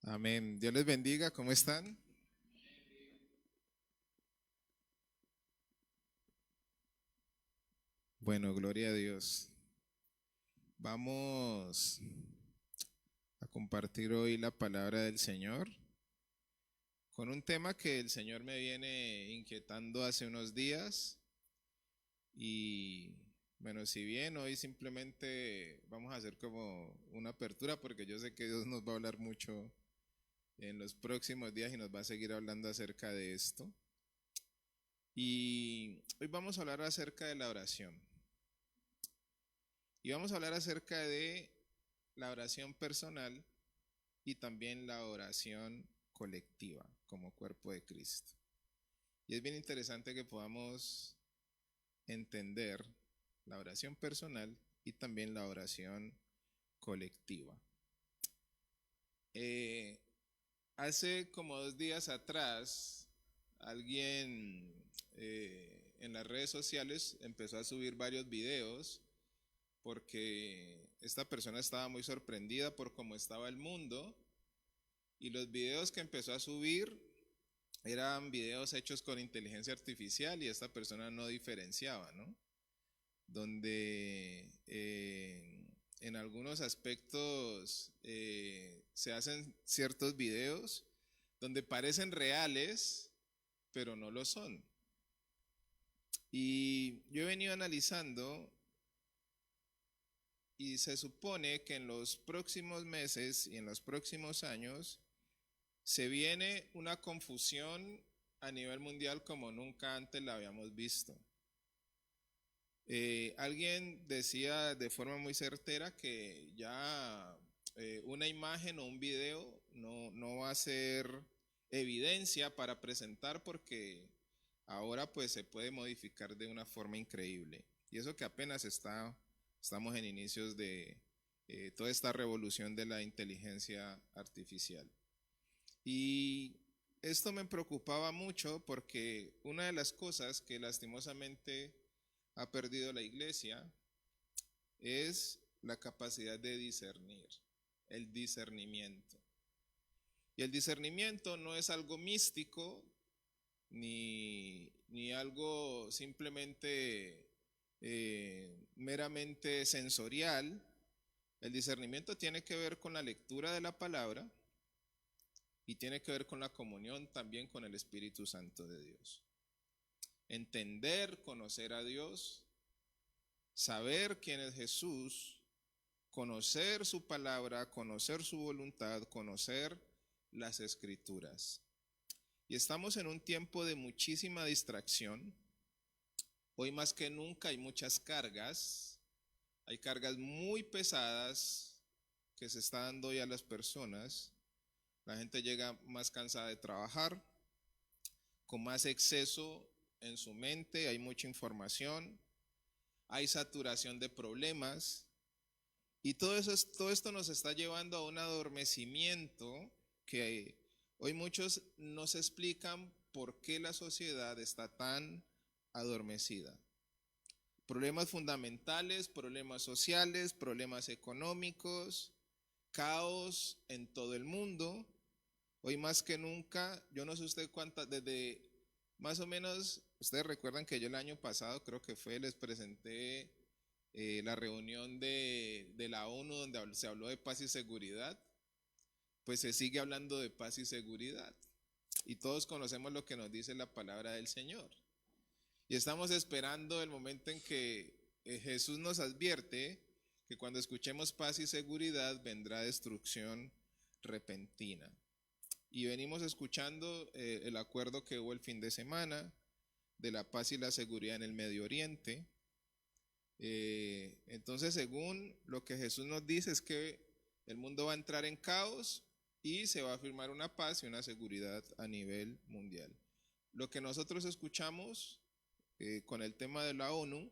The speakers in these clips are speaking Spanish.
Amén. Dios les bendiga. ¿Cómo están? Bueno, gloria a Dios. Vamos a compartir hoy la palabra del Señor con un tema que el Señor me viene inquietando hace unos días. Y bueno, si bien hoy simplemente vamos a hacer como una apertura porque yo sé que Dios nos va a hablar mucho en los próximos días y nos va a seguir hablando acerca de esto. Y hoy vamos a hablar acerca de la oración. Y vamos a hablar acerca de la oración personal y también la oración colectiva como cuerpo de Cristo. Y es bien interesante que podamos entender la oración personal y también la oración colectiva. Eh, Hace como 2 días atrás, alguien en las redes sociales empezó a subir varios videos porque esta persona estaba muy sorprendida por cómo estaba el mundo y los videos que empezó a subir eran videos hechos con inteligencia artificial y esta persona no diferenciaba, ¿no? Donde en algunos aspectos se hacen ciertos videos donde parecen reales, pero no lo son. Y yo he venido analizando y se supone que en los próximos meses y en los próximos años se viene una confusión a nivel mundial como nunca antes la habíamos visto. Alguien decía de forma muy certera que ya una imagen o un video no va a ser evidencia para presentar porque ahora pues se puede modificar de una forma increíble. Y eso que apenas estamos en inicios de toda esta revolución de la inteligencia artificial. Y esto me preocupaba mucho porque una de las cosas que lastimosamente ha perdido la iglesia es la capacidad de discernir, el discernimiento. Y el discernimiento no es algo místico ni algo simplemente meramente sensorial. El discernimiento tiene que ver con la lectura de la palabra y tiene que ver con la comunión también con el Espíritu Santo de Dios. Entender, conocer a Dios, saber quién es Jesús, conocer su palabra, conocer su voluntad, conocer las escrituras. Y estamos en un tiempo de muchísima distracción. Hoy más que nunca hay muchas cargas. Hay cargas muy pesadas que se está dando hoy a las personas. La gente llega más cansada de trabajar, con más exceso en su mente, hay mucha información, hay saturación de problemas y todo esto nos está llevando a un adormecimiento que hoy muchos nos explican por qué la sociedad está tan adormecida. Problemas fundamentales, problemas sociales, problemas económicos, caos en todo el mundo. Hoy más que nunca, yo no sé usted cuántas, desde más o menos, ustedes recuerdan que yo el año pasado, creo que fue, les presenté la reunión de la ONU donde se habló de paz y seguridad, pues se sigue hablando de paz y seguridad. Y todos conocemos lo que nos dice la palabra del Señor. Y estamos esperando el momento en que Jesús nos advierte que cuando escuchemos paz y seguridad vendrá destrucción repentina. Y venimos escuchando el acuerdo que hubo el fin de semana de la paz y la seguridad en el Medio Oriente. Entonces, según lo que Jesús nos dice, es que el mundo va a entrar en caos y se va a firmar una paz y una seguridad a nivel mundial. Lo que nosotros escuchamos con el tema de la ONU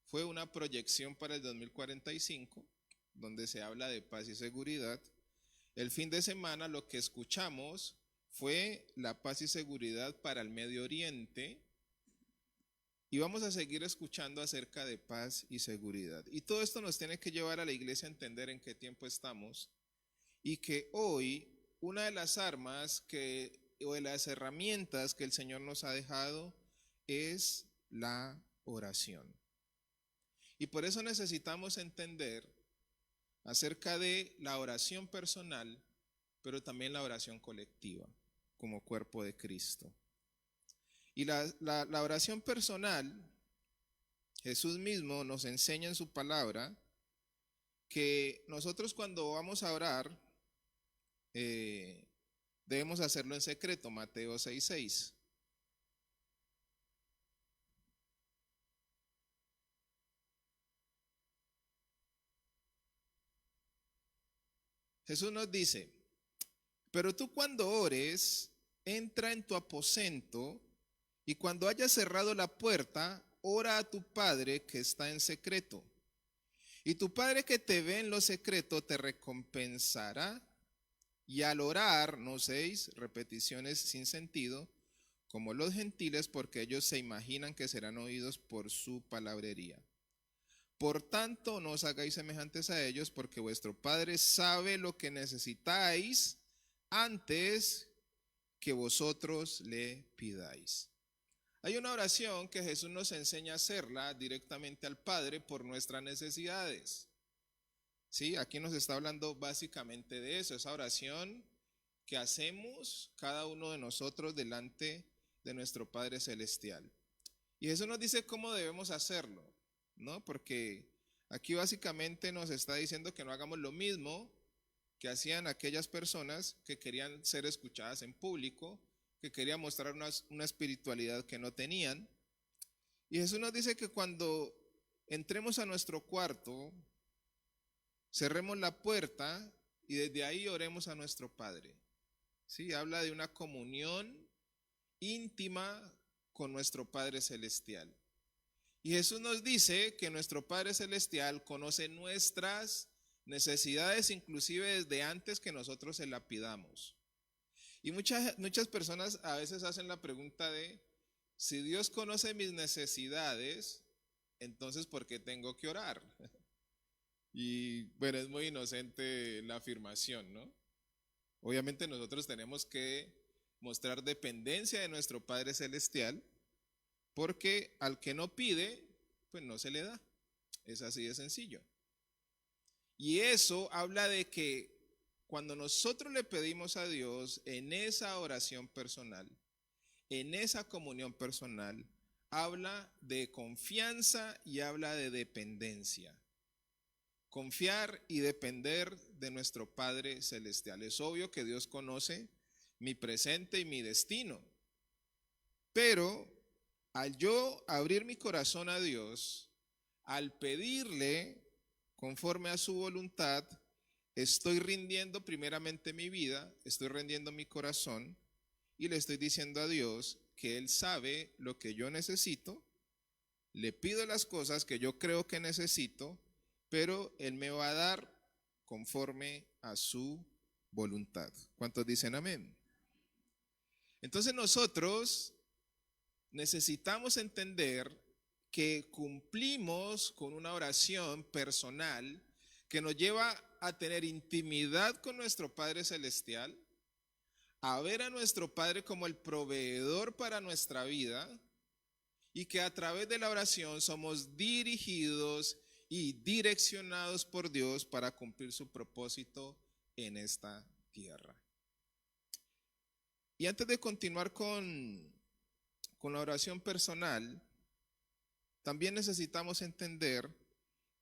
fue una proyección para el 2045, donde se habla de paz y seguridad. El fin de semana lo que escuchamos fue la paz y seguridad para el Medio Oriente y vamos a seguir escuchando acerca de paz y seguridad. Y todo esto nos tiene que llevar a la iglesia a entender en qué tiempo estamos y que hoy una de las armas o de las herramientas que el Señor nos ha dejado es la oración. Y por eso necesitamos entender acerca de la oración personal, pero también la oración colectiva, como cuerpo de Cristo. Y la oración personal, Jesús mismo nos enseña en su palabra que nosotros cuando vamos a orar, debemos hacerlo en secreto, Mateo 6:6. Jesús nos dice, pero tú cuando ores, entra en tu aposento y cuando hayas cerrado la puerta, ora a tu Padre que está en secreto. Y tu Padre que te ve en lo secreto te recompensará. Y al orar, no uséis repeticiones sin sentido, como los gentiles, porque ellos se imaginan que serán oídos por su palabrería. Por tanto, no os hagáis semejantes a ellos, porque vuestro Padre sabe lo que necesitáis antes que vosotros le pidáis. Hay una oración que Jesús nos enseña a hacerla directamente al Padre por nuestras necesidades. Sí, aquí nos está hablando básicamente de eso, esa oración que hacemos cada uno de nosotros delante de nuestro Padre Celestial. Y Jesús nos dice cómo debemos hacerlo, ¿no? Porque aquí básicamente nos está diciendo que no hagamos lo mismo que hacían aquellas personas que querían ser escuchadas en público, que querían mostrar una espiritualidad que no tenían. Y Jesús nos dice que cuando entremos a nuestro cuarto, cerremos la puerta y desde ahí oremos a nuestro Padre. Sí, habla de una comunión íntima con nuestro Padre Celestial. Y Jesús nos dice que nuestro Padre Celestial conoce nuestras necesidades inclusive desde antes que nosotros se la pidamos. Y muchas personas a veces hacen la pregunta de, si Dios conoce mis necesidades, entonces ¿por qué tengo que orar? Y bueno, es muy inocente la afirmación, ¿no? Obviamente nosotros tenemos que mostrar dependencia de nuestro Padre Celestial, porque al que no pide, pues no se le da. Es así de sencillo. Y eso habla de que cuando nosotros le pedimos a Dios en esa oración personal, en esa comunión personal, habla de confianza y habla de dependencia. Confiar y depender de nuestro Padre Celestial. Es obvio que Dios conoce mi presente y mi destino, pero al yo abrir mi corazón a Dios, al pedirle conforme a su voluntad, estoy rindiendo primeramente mi vida, estoy rindiendo mi corazón y le estoy diciendo a Dios que Él sabe lo que yo necesito, le pido las cosas que yo creo que necesito, pero Él me va a dar conforme a su voluntad. ¿Cuántos dicen amén? Entonces nosotros necesitamos entender que cumplimos con una oración personal que nos lleva a tener intimidad con nuestro Padre Celestial, a ver a nuestro Padre como el proveedor para nuestra vida y que a través de la oración somos dirigidos y direccionados por Dios para cumplir su propósito en esta tierra. Y antes de continuar con la oración personal, también necesitamos entender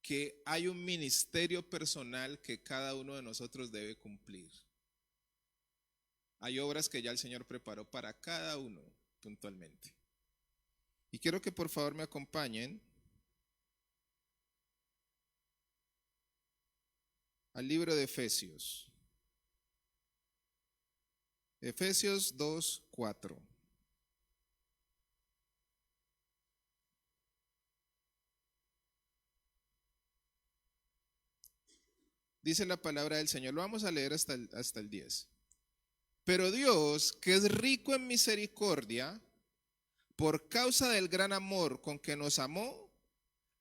que hay un ministerio personal que cada uno de nosotros debe cumplir. Hay obras que ya el Señor preparó para cada uno puntualmente. Y quiero que por favor me acompañen al libro de Efesios. Efesios 2:4. Dice la palabra del Señor, lo vamos a leer hasta el 10. Pero Dios, que es rico en misericordia, por causa del gran amor con que nos amó,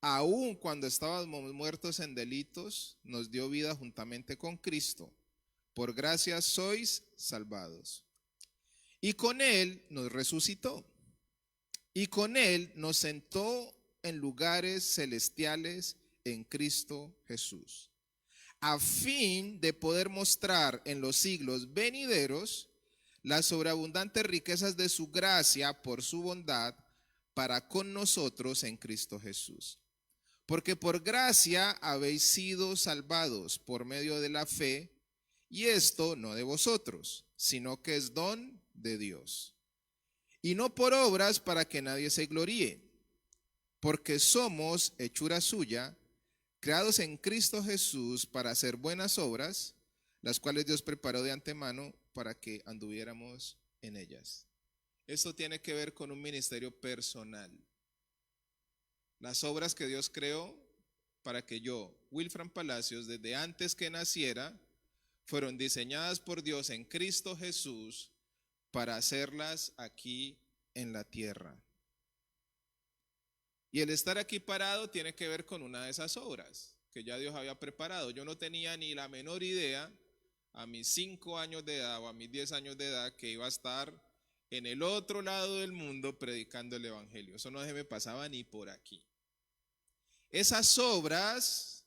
aun cuando estábamos muertos en delitos, nos dio vida juntamente con Cristo. Por gracia sois salvados. Y con Él nos resucitó. Y con Él nos sentó en lugares celestiales en Cristo Jesús, a fin de poder mostrar en los siglos venideros las sobreabundantes riquezas de su gracia por su bondad para con nosotros en Cristo Jesús. Porque por gracia habéis sido salvados por medio de la fe, y esto no de vosotros, sino que es don de Dios. Y no por obras para que nadie se gloríe, porque somos hechura suya, creados en Cristo Jesús para hacer buenas obras, las cuales Dios preparó de antemano para que anduviéramos en ellas. Esto tiene que ver con un ministerio personal. Las obras que Dios creó para que yo, Wilfran Palacios, desde antes que naciera, fueron diseñadas por Dios en Cristo Jesús para hacerlas aquí en la tierra. Y el estar aquí parado tiene que ver con una de esas obras que ya Dios había preparado. Yo no tenía ni la menor idea a mis 5 años de edad o a mis 10 años de edad que iba a estar en el otro lado del mundo predicando el evangelio. Eso no se me pasaba ni por aquí. Esas obras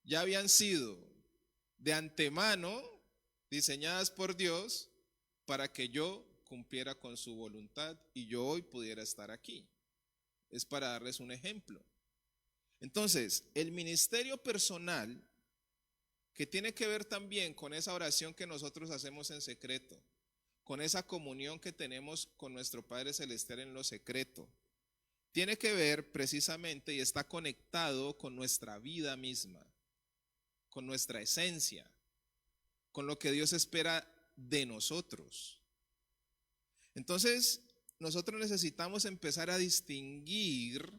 ya habían sido de antemano diseñadas por Dios para que yo cumpliera con su voluntad y yo hoy pudiera estar aquí. Es para darles un ejemplo. Entonces, el ministerio personal, que tiene que ver también con esa oración que nosotros hacemos en secreto, con esa comunión que tenemos con nuestro Padre Celestial en lo secreto, tiene que ver precisamente y está conectado con nuestra vida misma, con nuestra esencia, con lo que Dios espera de nosotros. Entonces, nosotros necesitamos empezar a distinguir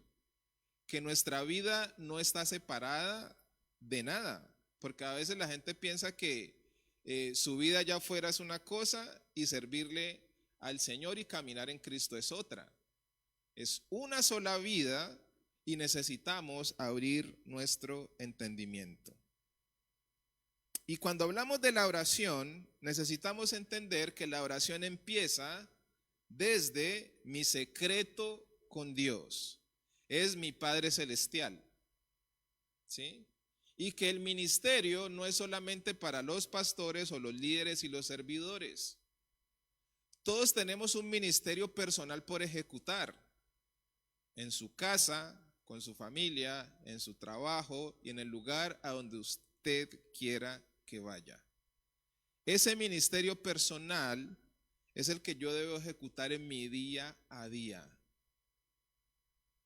que nuestra vida no está separada de nada, porque a veces la gente piensa que su vida allá afuera es una cosa y servirle al Señor y caminar en Cristo es otra. Es una sola vida y necesitamos abrir nuestro entendimiento. Y cuando hablamos de la oración, necesitamos entender que la oración empieza desde mi secreto con Dios. Es mi Padre Celestial. ¿Sí? Y que el ministerio no es solamente para los pastores o los líderes y los servidores. Todos tenemos un ministerio personal por ejecutar. En su casa, con su familia, en su trabajo y en el lugar a donde usted quiera que vaya. Ese ministerio personal es el que yo debo ejecutar en mi día a día.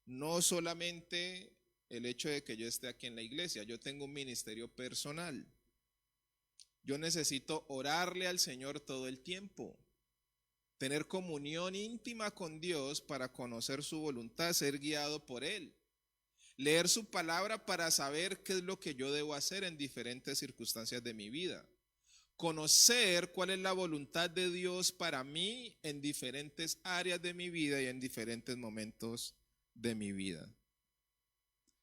No solamente el hecho de que yo esté aquí en la iglesia, yo tengo un ministerio personal. Yo necesito orarle al Señor todo el tiempo, tener comunión íntima con Dios para conocer su voluntad, ser guiado por Él, leer su palabra para saber qué es lo que yo debo hacer en diferentes circunstancias de mi vida. Conocer cuál es la voluntad de Dios para mí en diferentes áreas de mi vida y en diferentes momentos de mi vida.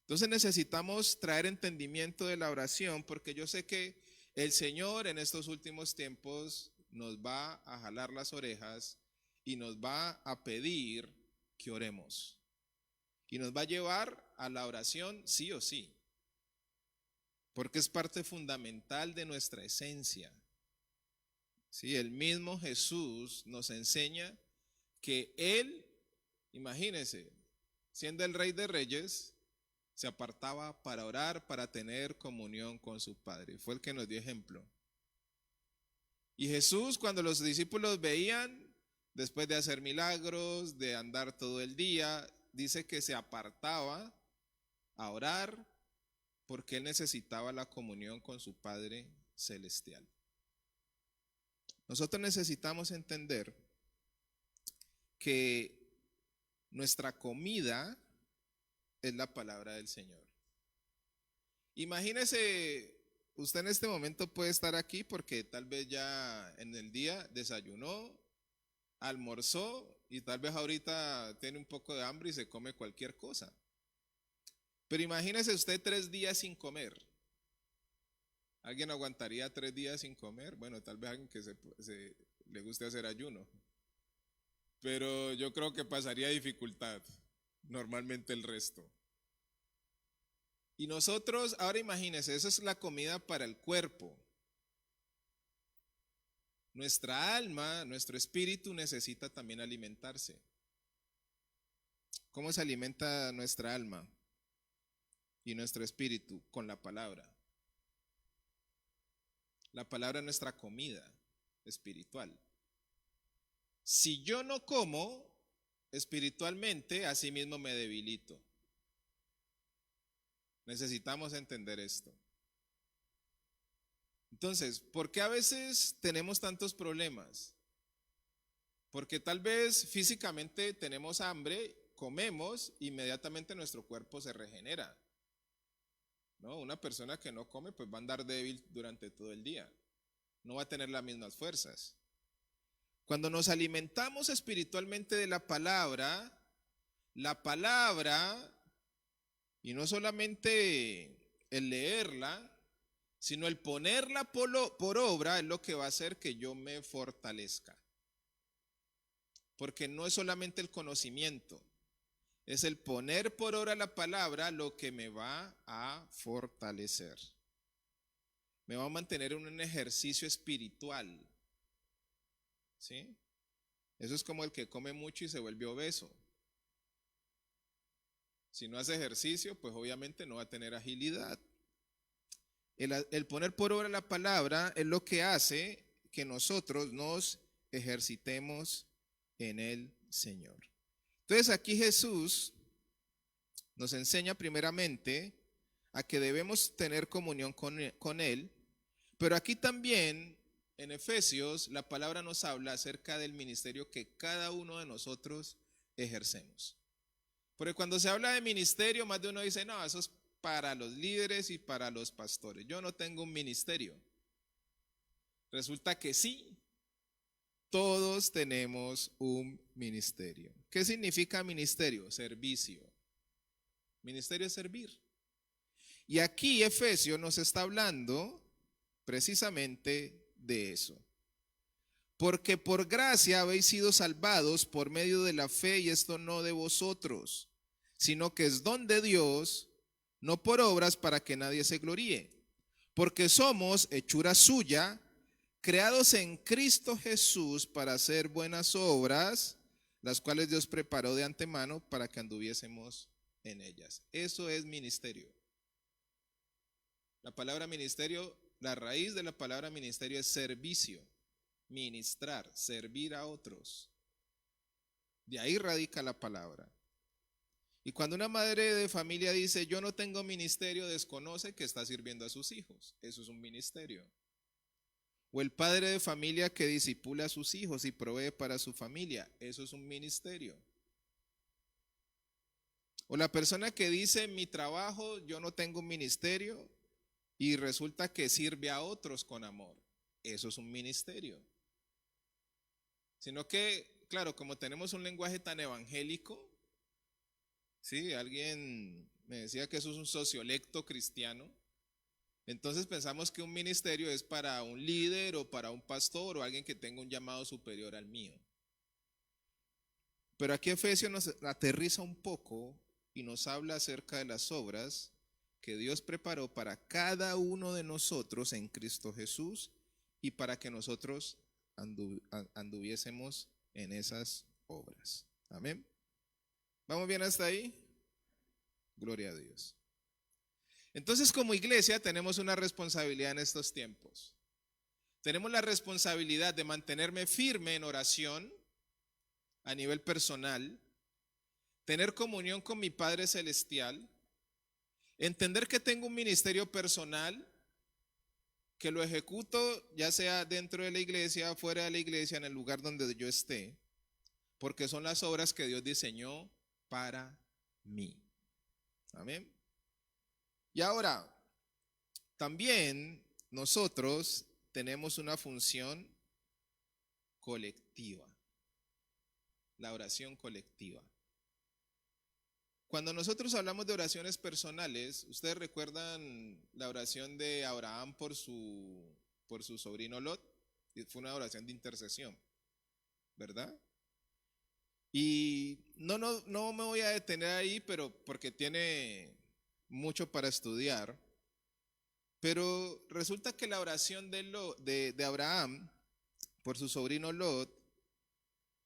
Entonces necesitamos traer entendimiento de la oración, porque yo sé que el Señor en estos últimos tiempos nos va a jalar las orejas y nos va a pedir que oremos. Y nos va a llevar a la oración sí o sí, porque es parte fundamental de nuestra esencia. Sí, el mismo Jesús nos enseña que Él, imagínense, siendo el Rey de Reyes, se apartaba para orar, para tener comunión con su Padre. Fue el que nos dio ejemplo. Y Jesús, cuando los discípulos veían, después de hacer milagros, de andar todo el día, dice que se apartaba a orar porque Él necesitaba la comunión con su Padre Celestial. Nosotros necesitamos entender que nuestra comida es la palabra del Señor. Imagínese, usted en este momento puede estar aquí porque tal vez ya en el día desayunó, almorzó y tal vez ahorita tiene un poco de hambre y se come cualquier cosa. Pero imagínese usted 3 días sin comer. ¿Alguien aguantaría 3 días sin comer? Bueno, tal vez alguien que le guste hacer ayuno. Pero yo creo que pasaría dificultad normalmente el resto. Y nosotros, ahora imagínense, esa es la comida para el cuerpo. Nuestra alma, nuestro espíritu necesita también alimentarse. ¿Cómo se alimenta nuestra alma y nuestro espíritu? Con la palabra. La palabra es nuestra comida espiritual. Si yo no como espiritualmente, así mismo me debilito. Necesitamos entender esto. Entonces, ¿por qué a veces tenemos tantos problemas? Porque tal vez físicamente tenemos hambre, comemos, inmediatamente nuestro cuerpo se regenera. ¿No? Una persona que no come pues va a andar débil durante todo el día. No va a tener las mismas fuerzas. Cuando nos alimentamos espiritualmente de la palabra, y no solamente el leerla, sino el ponerla por obra es lo que va a hacer que yo me fortalezca. Porque no es solamente el conocimiento, es el poner por obra la palabra lo que me va a fortalecer. Me va a mantener en un ejercicio espiritual. ¿Sí? Eso es como el que come mucho y se vuelve obeso. Si no hace ejercicio, pues obviamente no va a tener agilidad. El poner por obra la palabra es lo que hace que nosotros nos ejercitemos en el Señor. Entonces aquí Jesús nos enseña primeramente a que debemos tener comunión con Él, pero aquí también en Efesios la palabra nos habla acerca del ministerio que cada uno de nosotros ejercemos. Porque cuando se habla de ministerio, más de uno dice, no, eso es para los líderes y para los pastores. Yo no tengo un ministerio. Resulta que sí, todos tenemos un ministerio. ¿Qué significa ministerio? Servicio. Ministerio es servir. Y aquí Efesios nos está hablando precisamente de eso. Porque por gracia habéis sido salvados por medio de la fe, y esto no de vosotros, sino que es don de Dios, no por obras para que nadie se gloríe. Porque somos hechura suya, creados en Cristo Jesús para hacer buenas obras, las cuales Dios preparó de antemano para que anduviésemos en ellas. Eso es ministerio. La palabra ministerio, la raíz de la palabra ministerio es servicio, ministrar, servir a otros. De ahí radica la palabra. Y cuando una madre de familia dice, yo no tengo ministerio, desconoce que está sirviendo a sus hijos. Eso es un ministerio. O el padre de familia que discipula a sus hijos y provee para su familia. Eso es un ministerio. O la persona que dice, en mi trabajo yo no tengo un ministerio y resulta que sirve a otros con amor. Eso es un ministerio. Sino que, claro, como tenemos un lenguaje tan evangélico, ¿sí? Alguien me decía que eso es un sociolecto cristiano. Entonces pensamos que un ministerio es para un líder o para un pastor o alguien que tenga un llamado superior al mío. Pero aquí Efesios nos aterriza un poco y nos habla acerca de las obras que Dios preparó para cada uno de nosotros en Cristo Jesús y para que nosotros anduviésemos en esas obras. Amén. ¿Vamos bien hasta ahí? Gloria a Dios. Entonces, como iglesia tenemos una responsabilidad en estos tiempos. Tenemos la responsabilidad de mantenerme firme en oración a nivel personal, tener comunión con mi Padre Celestial, entender que tengo un ministerio personal, que lo ejecuto ya sea dentro de la iglesia, fuera de la iglesia, en el lugar donde yo esté, porque son las obras que Dios diseñó para mí. Amén. Y ahora, también nosotros tenemos una función colectiva, la oración colectiva. Cuando nosotros hablamos de oraciones personales, ustedes recuerdan la oración de Abraham por su sobrino Lot. Fue una oración de intercesión, ¿verdad? Y no me voy a detener ahí, pero porque tiene mucho para estudiar. Pero resulta que la oración de Abraham por su sobrino Lot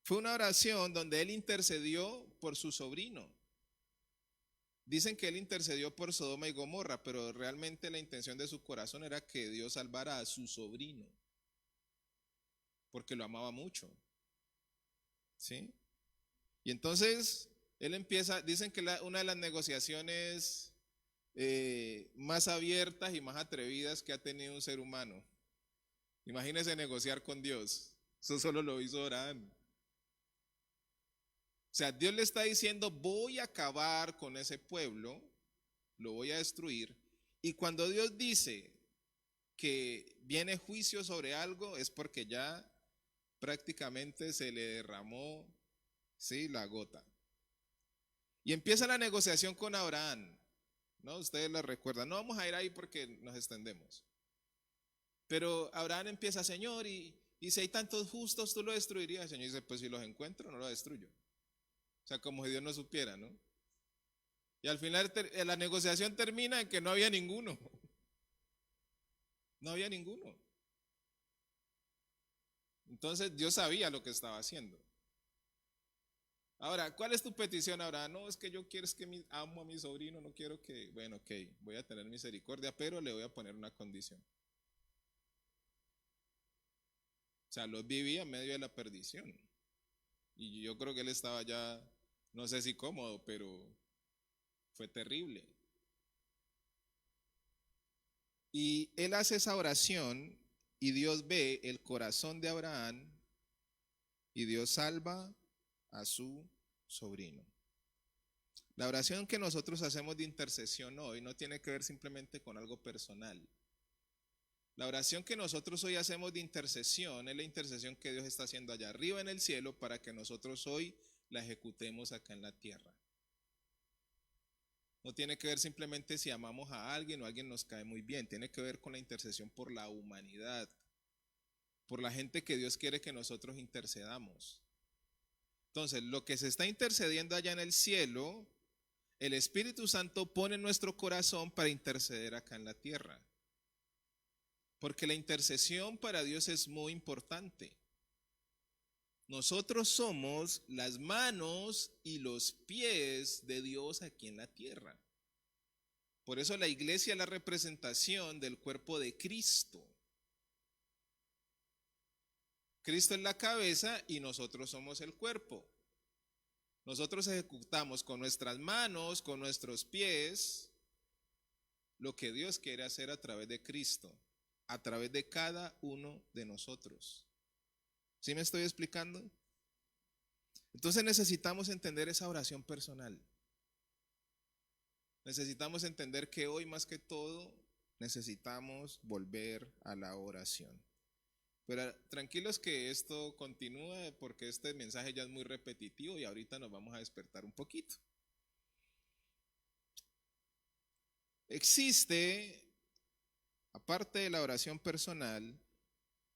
fue una oración donde él intercedió por su sobrino. Dicen que él intercedió por Sodoma y Gomorra, pero realmente la intención de su corazón era que Dios salvara a su sobrino, porque lo amaba mucho. ¿Sí? Y entonces él empieza, dicen que una de las negociaciones más abiertas y más atrevidas que ha tenido un ser humano. Imagínese negociar con Dios. Eso solo lo hizo Abraham. O sea, Dios le está diciendo, voy a acabar con ese pueblo, lo voy a destruir. Y cuando Dios dice que viene juicio sobre algo, es porque ya prácticamente se le derramó, ¿sí?, la gota. Y empieza la negociación con Abraham, ¿no? Ustedes la recuerdan. No vamos a ir ahí porque nos extendemos. Pero Abraham empieza, Señor, y si hay tantos justos, ¿tú lo destruirías? El Señor dice, pues si los encuentro, no lo destruyo. O sea, como si Dios no supiera, ¿no? Y al final la negociación termina en que no había ninguno. No había ninguno. Entonces Dios sabía lo que estaba haciendo. Ahora, ¿cuál es tu petición ahora? No, es que yo quiero, es que amo a mi sobrino, no quiero que, bueno, ok, voy a tener misericordia, pero le voy a poner una condición. O sea, Lot vivía en medio de la perdición. Y yo creo que él estaba ya, no sé si cómodo, pero fue terrible. Y él hace esa oración y Dios ve el corazón de Abraham y Dios salva a su sobrino. La oración que nosotros hacemos de intercesión hoy no tiene que ver simplemente con algo personal. La oración que nosotros hoy hacemos de intercesión es la intercesión que Dios está haciendo allá arriba en el cielo para que nosotros hoy la ejecutemos acá en la tierra. No tiene que ver simplemente si amamos a alguien o alguien nos cae muy bien, tiene que ver con la intercesión por la humanidad, por la gente que Dios quiere que nosotros intercedamos. Entonces, lo que se está intercediendo allá en el cielo, el Espíritu Santo pone en nuestro corazón para interceder acá en la tierra. Porque la intercesión para Dios es muy importante. Nosotros somos las manos y los pies de Dios aquí en la tierra. Por eso la iglesia es la representación del cuerpo de Cristo. Cristo es la cabeza y nosotros somos el cuerpo. Nosotros ejecutamos con nuestras manos, con nuestros pies, lo que Dios quiere hacer a través de Cristo, a través de cada uno de nosotros. ¿Sí me estoy explicando? Entonces necesitamos entender esa oración personal. Necesitamos entender que hoy más que todo necesitamos volver a la oración. Pero tranquilos que esto continúa porque este mensaje ya es muy repetitivo y ahorita nos vamos a despertar un poquito. Existe, aparte de la oración personal,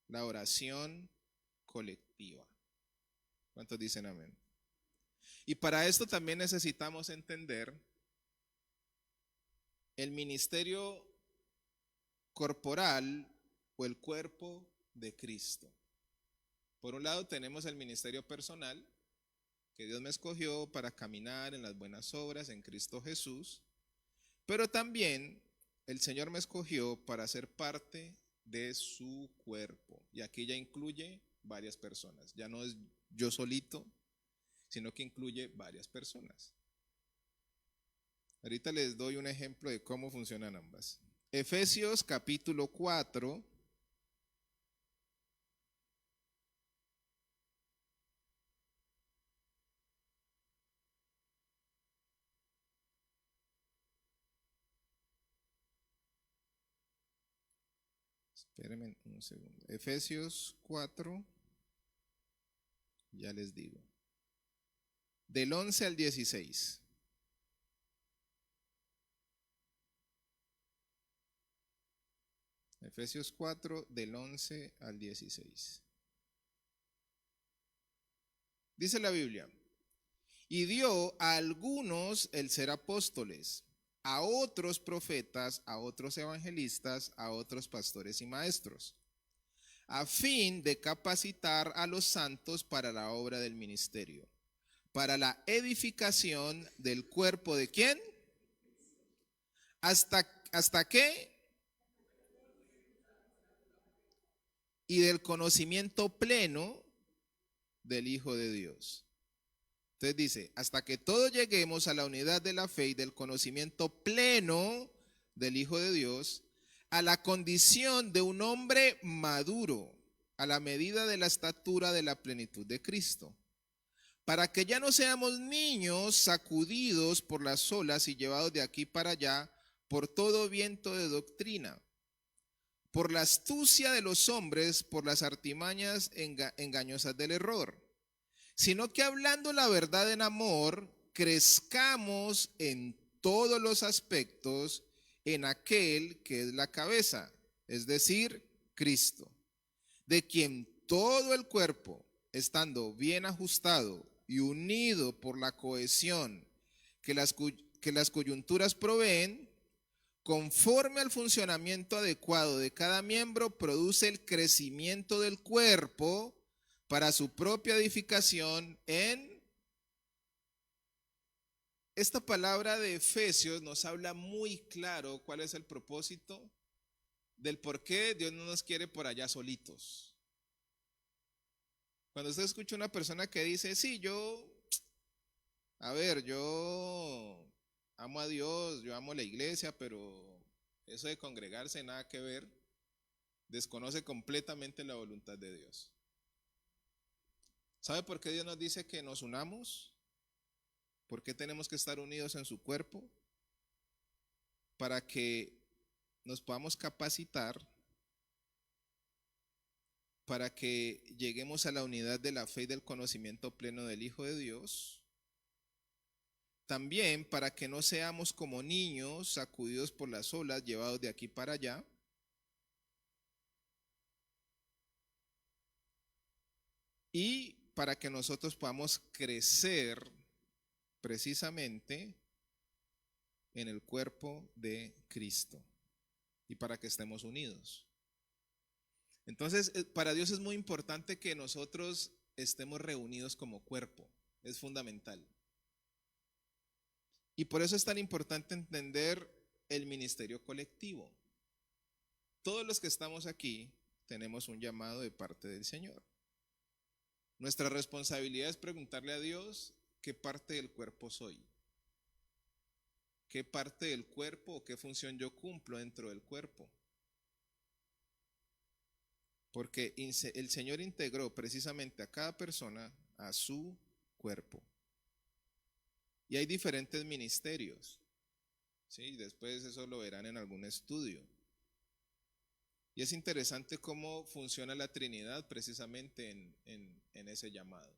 la oración colectiva. ¿Cuántos dicen amén? Y para esto también necesitamos entender el ministerio corporal o el cuerpo de Cristo. Por un lado tenemos el ministerio personal, que Dios me escogió para caminar en las buenas obras en Cristo Jesús, pero también el Señor me escogió para ser parte de su cuerpo. Y aquí ya incluye varias personas. Ya no es yo solito, sino que incluye varias personas. Ahorita les doy un ejemplo de cómo funcionan ambas. Efesios capítulo 4. Espérenme un segundo. Efesios 4, ya les digo. Del 11 al 16. Efesios 4, del 11 al 16. Dice la Biblia: y dio a algunos el ser apóstoles, a otros profetas, a otros evangelistas, a otros pastores y maestros, a fin de capacitar a los santos para la obra del ministerio, para la edificación del cuerpo de ¿quién? ¿Hasta qué? Y del conocimiento pleno del Hijo de Dios. Entonces dice, hasta que todos lleguemos a la unidad de la fe y del conocimiento pleno del Hijo de Dios, a la condición de un hombre maduro, a la medida de la estatura de la plenitud de Cristo, para que ya no seamos niños sacudidos por las olas y llevados de aquí para allá por todo viento de doctrina, por la astucia de los hombres, por las artimañas engañosas del error, sino que hablando la verdad en amor, crezcamos en todos los aspectos en aquel que es la cabeza, es decir, Cristo, de quien todo el cuerpo, estando bien ajustado y unido por la cohesión que las coyunturas proveen, conforme al funcionamiento adecuado de cada miembro, produce el crecimiento del cuerpo para su propia edificación en... Esta palabra de Efesios nos habla muy claro cuál es el propósito del por qué Dios no nos quiere por allá solitos. Cuando usted escucha una persona que dice, sí, yo amo a Dios, yo amo la iglesia, pero eso de congregarse nada que ver, desconoce completamente la voluntad de Dios. ¿Sabe por qué Dios nos dice que nos unamos? ¿Por qué tenemos que estar unidos en su cuerpo? Para que nos podamos capacitar, para que lleguemos a la unidad de la fe y del conocimiento pleno del Hijo de Dios. También para que no seamos como niños sacudidos por las olas, llevados de aquí para allá. Y para que nosotros podamos crecer precisamente en el cuerpo de Cristo y para que estemos unidos. Entonces, para Dios es muy importante que nosotros estemos reunidos como cuerpo, es fundamental. Y por eso es tan importante entender el ministerio colectivo. Todos los que estamos aquí tenemos un llamado de parte del Señor. Nuestra responsabilidad es preguntarle a Dios qué parte del cuerpo soy, qué parte del cuerpo o qué función yo cumplo dentro del cuerpo. Porque el Señor integró precisamente a cada persona a su cuerpo. Y hay diferentes ministerios, ¿sí? Después eso lo verán en algún estudio. Y es interesante cómo funciona la Trinidad precisamente en ese llamado.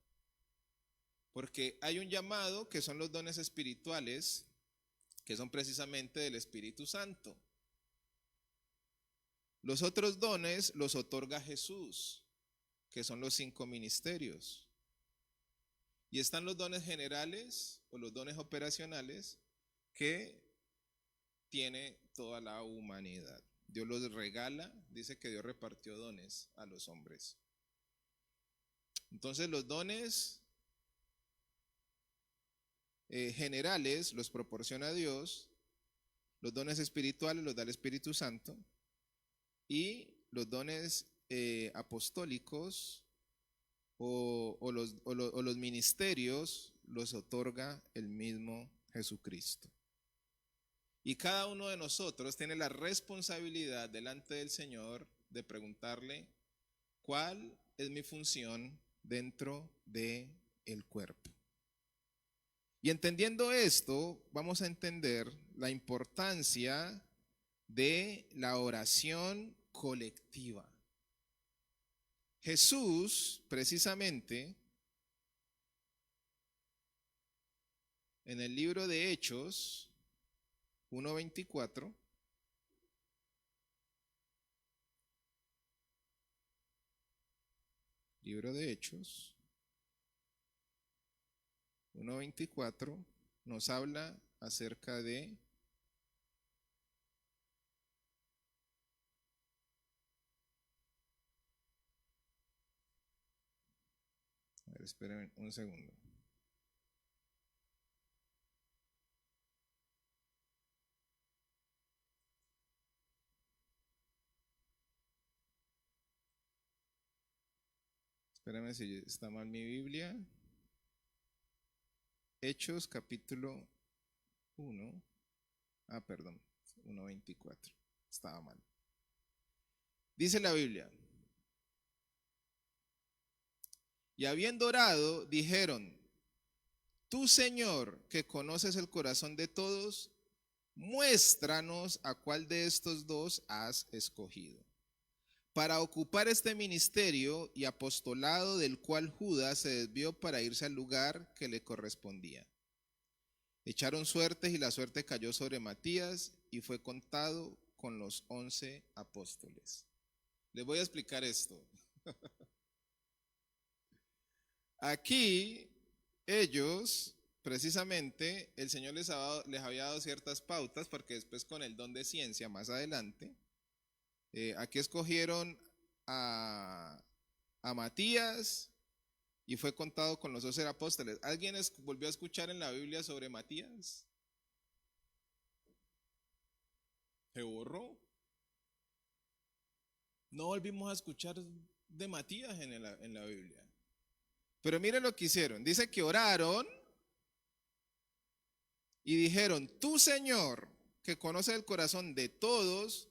Porque hay un llamado que son los dones espirituales, que son precisamente del Espíritu Santo. Los otros dones los otorga Jesús, que son los 5 ministerios. Y están los dones generales o los dones operacionales que tiene toda la humanidad. Dios los regala, dice que Dios repartió dones a los hombres. Entonces los dones generales los proporciona Dios, los dones espirituales los da el Espíritu Santo y los dones apostólicos o los ministerios los otorga el mismo Jesucristo. Y cada uno de nosotros tiene la responsabilidad delante del Señor de preguntarle cuál es mi función dentro del cuerpo. Y entendiendo esto, vamos a entender la importancia de la oración colectiva. Jesús, precisamente, en el libro de Hechos 1:24, Libro de Hechos 1:24 nos habla acerca de... A ver, espérenme un segundo. Espérame si está mal mi Biblia. Hechos capítulo 1. Perdón, 1:24. Estaba mal. Dice la Biblia. Y habiendo orado, dijeron: Tú, Señor, que conoces el corazón de todos, muéstranos a cuál de estos dos has escogido, para ocupar este ministerio y apostolado del cual Judas se desvió para irse al lugar que le correspondía. Echaron suertes y la suerte cayó sobre Matías y fue contado con los 11 apóstoles. Les voy a explicar esto. Aquí ellos, precisamente, el Señor les había dado ciertas pautas, porque después con el don de ciencia más adelante, aquí escogieron a Matías y fue contado con los 12 apóstoles. ¿Alguien volvió a escuchar en la Biblia sobre Matías? ¿Se borró? No volvimos a escuchar de Matías en la Biblia. Pero miren lo que hicieron. Dice que oraron y dijeron: Tú, Señor, que conoces el corazón de todos,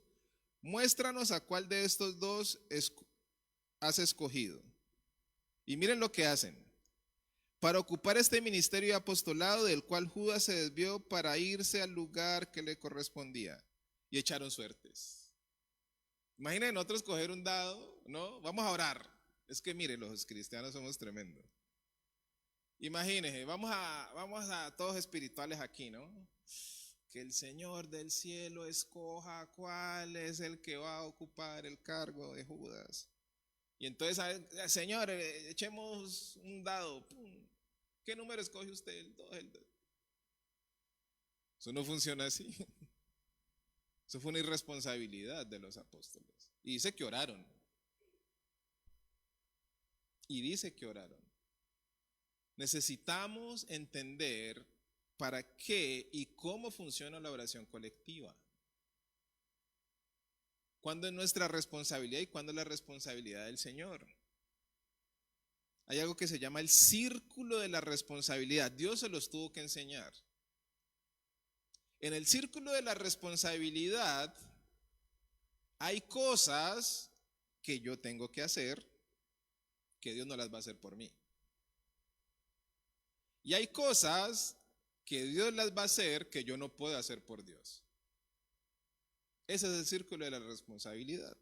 muéstranos a cuál de estos dos has escogido. Y miren lo que hacen. Para ocupar este ministerio de apostolado del cual Judas se desvió para irse al lugar que le correspondía. Y echaron suertes. Imaginen nosotros coger un dado, ¿no? Vamos a orar. Es que miren, los cristianos somos tremendos. Imagínense, vamos a todos espirituales aquí, ¿no? Que el Señor del cielo escoja cuál es el que va a ocupar el cargo de Judas. Y entonces, Señor, echemos un dado. ¡Pum! ¿Qué número escoge usted? El 2, el 2. Eso no funciona así. Eso fue una irresponsabilidad de los apóstoles. Y dice que oraron. Y dice que oraron. Necesitamos entender para qué y cómo funciona la oración colectiva. ¿Cuándo es nuestra responsabilidad y cuándo es la responsabilidad del Señor? Hay algo que se llama el círculo de la responsabilidad. Dios se los tuvo que enseñar. En el círculo de la responsabilidad hay cosas que yo tengo que hacer que Dios no las va a hacer por mí. Y hay cosas que Dios las va a hacer que yo no puedo hacer por Dios. Ese es el círculo de la responsabilidad.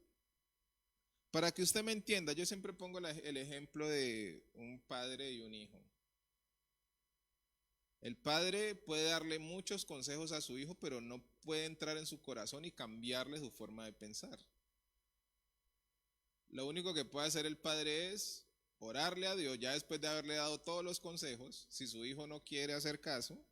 Para que usted me entienda, yo siempre pongo el ejemplo de un padre y un hijo. El padre puede darle muchos consejos a su hijo, pero no puede entrar en su corazón y cambiarle su forma de pensar. Lo único que puede hacer el padre es orarle a Dios, ya después de haberle dado todos los consejos, si su hijo no quiere hacer caso,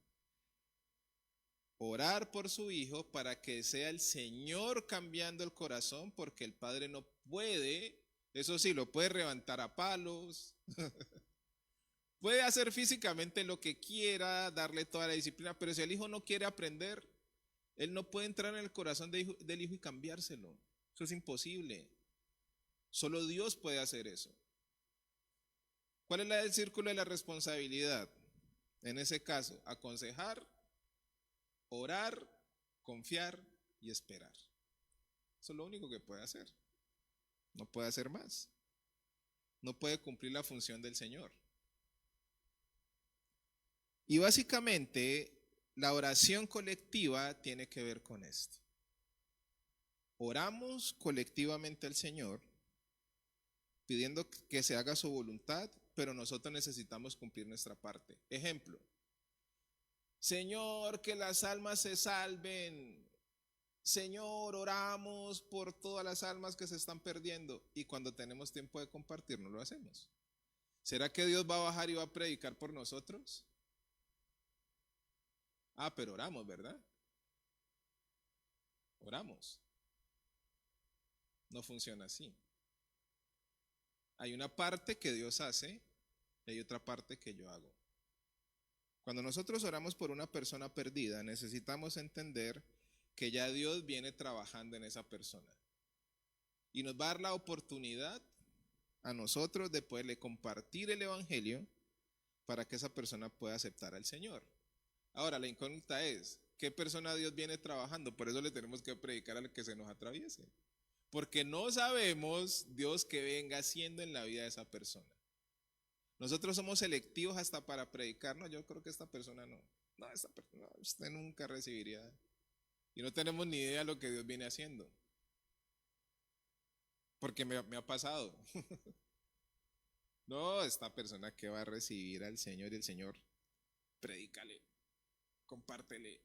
orar por su hijo para que sea el Señor cambiando el corazón, porque el padre no puede, eso sí, lo puede levantar a palos, puede hacer físicamente lo que quiera, darle toda la disciplina, pero si el hijo no quiere aprender, él no puede entrar en el corazón del hijo y cambiárselo. Eso es imposible. Solo Dios puede hacer eso. ¿Cuál es el círculo de la responsabilidad? En ese caso, aconsejar, orar, confiar y esperar. Eso es lo único que puede hacer. No puede hacer más. No puede cumplir la función del Señor. Y básicamente, la oración colectiva tiene que ver con esto. Oramos colectivamente al Señor, pidiendo que se haga su voluntad, pero nosotros necesitamos cumplir nuestra parte. Ejemplo: Señor, que las almas se salven. Señor, oramos por todas las almas que se están perdiendo. Y cuando tenemos tiempo de compartir, no lo hacemos. ¿Será que Dios va a bajar y va a predicar por nosotros? Ah, pero oramos, ¿verdad? Oramos. No funciona así. Hay una parte que Dios hace y hay otra parte que yo hago. Cuando nosotros oramos por una persona perdida, necesitamos entender que ya Dios viene trabajando en esa persona. Y nos va a dar la oportunidad a nosotros de poderle compartir el evangelio para que esa persona pueda aceptar al Señor. Ahora, la incógnita es, ¿qué persona Dios viene trabajando? Por eso le tenemos que predicar al que se nos atraviese. Porque no sabemos Dios que venga haciendo en la vida de esa persona. Nosotros somos selectivos hasta para predicar. No, yo creo que esta persona no. No, esta persona, usted nunca recibiría. Y no tenemos ni idea de lo que Dios viene haciendo. Porque me ha pasado. No, esta persona que va a recibir al Señor y el Señor, predícale, compártele.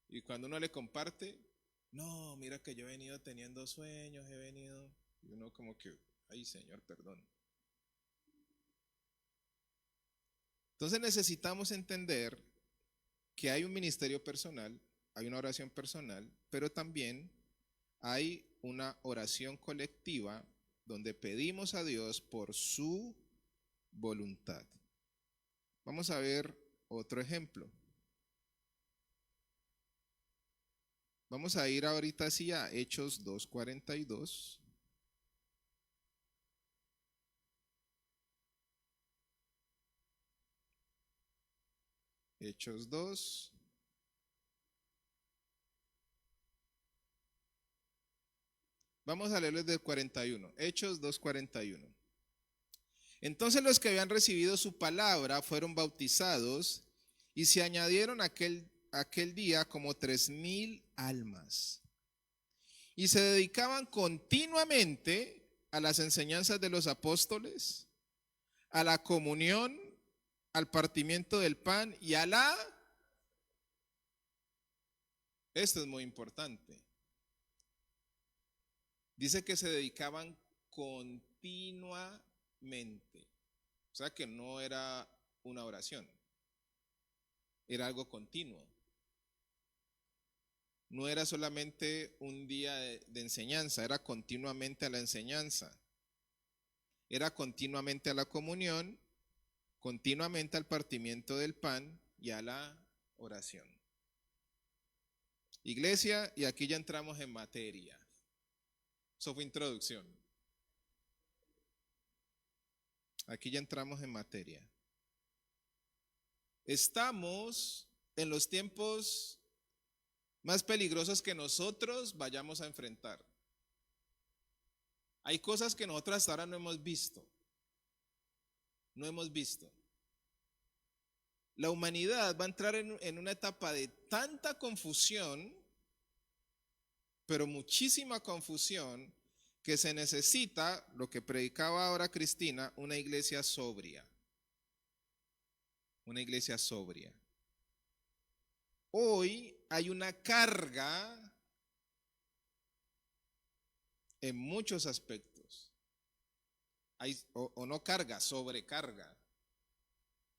Y cuando uno le comparte, no, mira que yo he venido teniendo sueños, he venido. Y uno como que, ay Señor, perdón. Entonces necesitamos entender que hay un ministerio personal, hay una oración personal, pero también hay una oración colectiva donde pedimos a Dios por su voluntad. Vamos a ver otro ejemplo. Vamos a ir ahorita así a Hechos 2:42. Hechos 2. Vamos a leerlo desde el 41. Hechos 2:41. Entonces los que habían recibido su palabra fueron bautizados y se añadieron aquel día como 3,000 almas. Y se dedicaban continuamente a las enseñanzas de los apóstoles, a la comunión, al partimiento del pan y a la... Esto es muy importante. Dice que se dedicaban continuamente. O sea que no era una oración, era algo continuo. No era solamente un día de enseñanza, era continuamente a la enseñanza. Era continuamente a la comunión, continuamente al partimiento del pan y a la oración. Iglesia, y aquí ya entramos en materia. Eso fue introducción. Aquí ya entramos en materia. Estamos en los tiempos más peligrosos que nosotros vayamos a enfrentar. Hay cosas que nosotros hasta ahora no hemos visto. No hemos visto. La humanidad va a entrar en una etapa de tanta confusión, pero muchísima confusión, que se necesita, lo que predicaba ahora Cristina, una iglesia sobria. Una iglesia sobria. Hoy hay una carga en muchos aspectos. O no carga, sobrecarga.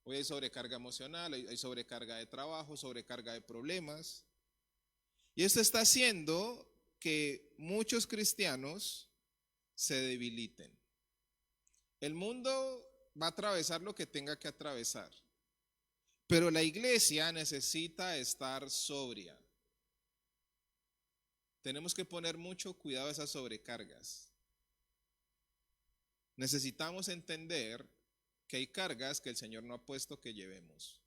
Hoy hay sobrecarga emocional, hay sobrecarga de trabajo, sobrecarga de problemas. Y esto está haciendo que muchos cristianos se debiliten. El mundo va a atravesar lo que tenga que atravesar, pero la iglesia necesita estar sobria. Tenemos que poner mucho cuidado a esas sobrecargas. Necesitamos entender que hay cargas que el Señor no ha puesto que llevemos.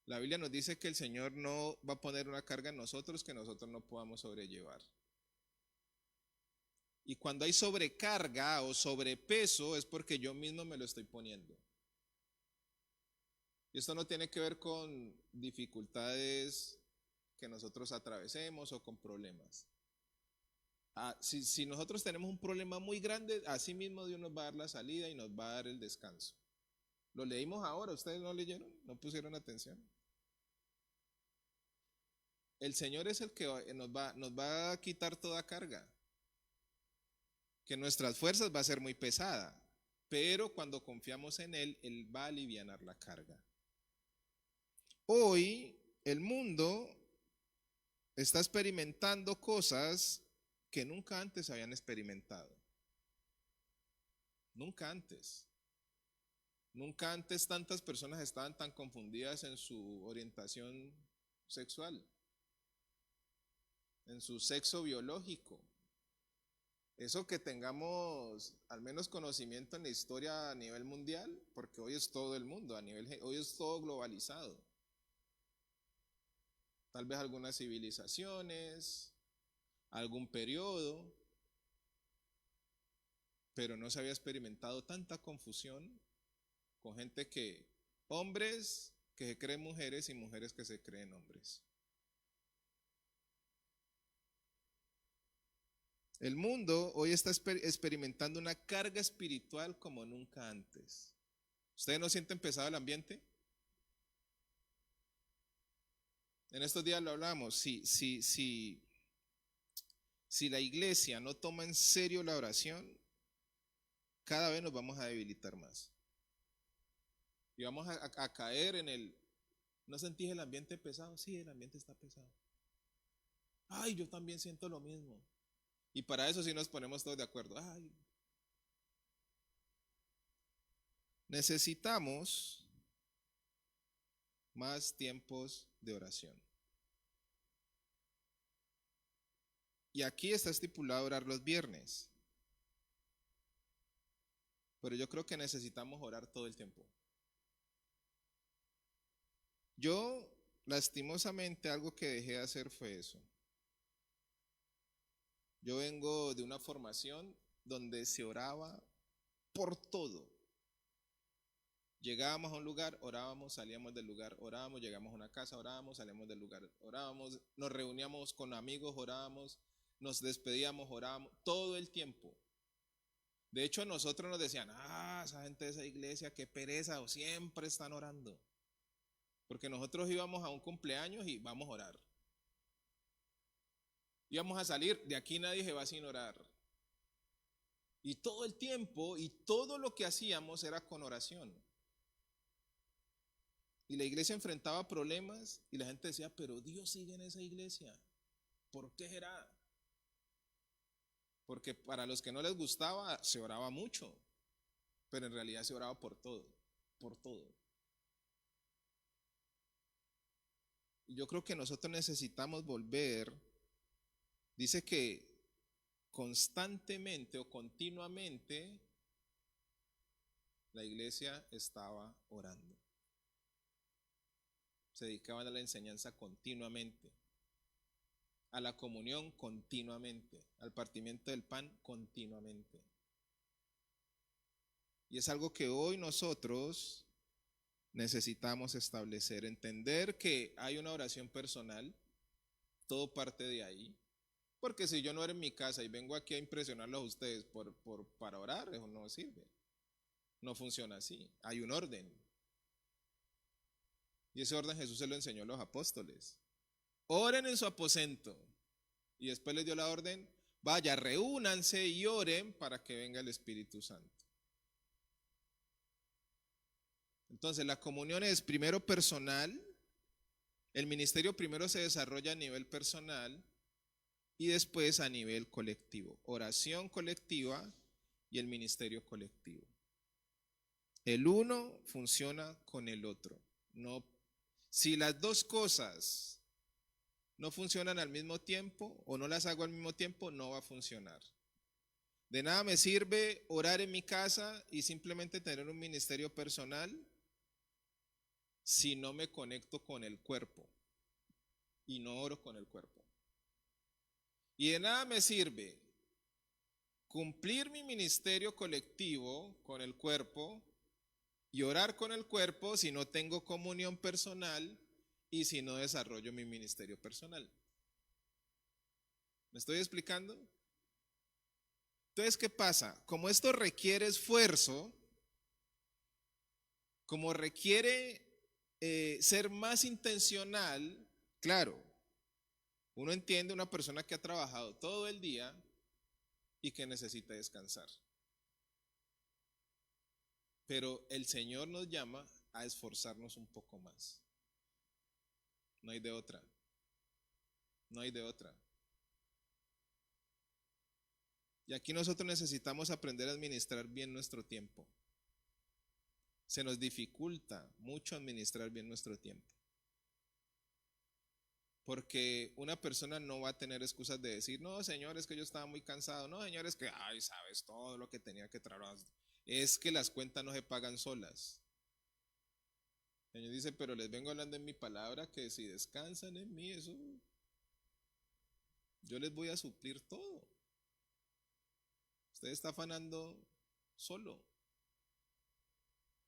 La Biblia nos dice que el Señor no va a poner una carga en nosotros que nosotros no podamos sobrellevar. Y cuando hay sobrecarga o sobrepeso es porque yo mismo me lo estoy poniendo. Y esto no tiene que ver con dificultades que nosotros atravesemos o con problemas. Si nosotros tenemos un problema muy grande, así mismo Dios nos va a dar la salida y nos va a dar el descanso. Lo leímos ahora, ¿ustedes no leyeron? ¿No pusieron atención? El Señor es el que nos va a quitar toda carga que nuestras fuerzas va a ser muy pesada, pero cuando confiamos en Él, Él va a alivianar la carga. Hoy el mundo está experimentando cosas que nunca antes habían experimentado. Nunca antes. Nunca antes tantas personas estaban tan confundidas en su orientación sexual, en su sexo biológico. Eso que tengamos al menos conocimiento en la historia a nivel mundial, porque hoy es todo el mundo, hoy es todo globalizado. Tal vez algunas civilizaciones, algún periodo, pero no se había experimentado tanta confusión con gente hombres que se creen mujeres y mujeres que se creen hombres. El mundo hoy está experimentando una carga espiritual como nunca antes. ¿Ustedes no sienten pesado el ambiente? En estos días lo hablamos. Si la iglesia no toma en serio la oración, cada vez nos vamos a debilitar más. Y vamos a caer en el, ¿no sentís el ambiente pesado? Sí, el ambiente está pesado. Ay, yo también siento lo mismo. Y para eso sí nos ponemos todos de acuerdo. Ay. Necesitamos más tiempos de oración. Y aquí está estipulado orar los viernes. Pero yo creo que necesitamos orar todo el tiempo. Yo, lastimosamente, algo que dejé de hacer fue eso. Yo vengo de una formación donde se oraba por todo. Llegábamos a un lugar, orábamos, salíamos del lugar, orábamos, llegamos a una casa, orábamos, salíamos del lugar, orábamos, nos reuníamos con amigos, orábamos, nos despedíamos, orábamos, todo el tiempo. De hecho, nosotros nos decían, esa gente de esa iglesia, qué pereza, o siempre están orando. Porque nosotros íbamos a un cumpleaños y vamos a orar. Íbamos a salir, de aquí nadie se va sin orar. Y todo el tiempo y todo lo que hacíamos era con oración. Y la iglesia enfrentaba problemas y la gente decía, pero Dios sigue en esa iglesia. ¿Por qué será? Porque para los que no les gustaba, se oraba mucho. Pero en realidad se oraba por todo, por todo. Y yo creo que nosotros necesitamos volver. Dice que constantemente o continuamente la iglesia estaba orando. Se dedicaban a la enseñanza continuamente, a la comunión continuamente, al partimiento del pan continuamente. Y es algo que hoy nosotros necesitamos establecer, entender que hay una oración personal, todo parte de ahí. Porque si yo no oro en mi casa y vengo aquí a impresionarlos a ustedes para orar, eso no sirve. No funciona así. Hay un orden. Y ese orden Jesús se lo enseñó a los apóstoles. Oren en su aposento. Y después les dio la orden, vaya, reúnanse y oren para que venga el Espíritu Santo. Entonces la comunión es primero personal. El ministerio primero se desarrolla a nivel personal. Y después a nivel colectivo, oración colectiva y el ministerio colectivo. El uno funciona con el otro. No, si las dos cosas no funcionan al mismo tiempo o no las hago al mismo tiempo, no va a funcionar. De nada me sirve orar en mi casa y simplemente tener un ministerio personal si no me conecto con el cuerpo y no oro con el cuerpo. Y de nada me sirve cumplir mi ministerio colectivo con el cuerpo y orar con el cuerpo si no tengo comunión personal y si no desarrollo mi ministerio personal. ¿Me estoy explicando? Entonces, ¿qué pasa? Como esto requiere esfuerzo, como requiere ser más intencional, claro, uno entiende una persona que ha trabajado todo el día y que necesita descansar. Pero el Señor nos llama a esforzarnos un poco más. No hay de otra. No hay de otra. Y aquí nosotros necesitamos aprender a administrar bien nuestro tiempo. Se nos dificulta mucho administrar bien nuestro tiempo. Porque una persona no va a tener excusas de decir, no, Señor, es que yo estaba muy cansado. No, Señor, es que, ay, sabes todo lo que tenía que trabajar. Es que las cuentas no se pagan solas. El Señor dice, pero les vengo hablando en mi palabra que si descansan en mí, eso, yo les voy a suplir todo. Usted está afanando solo.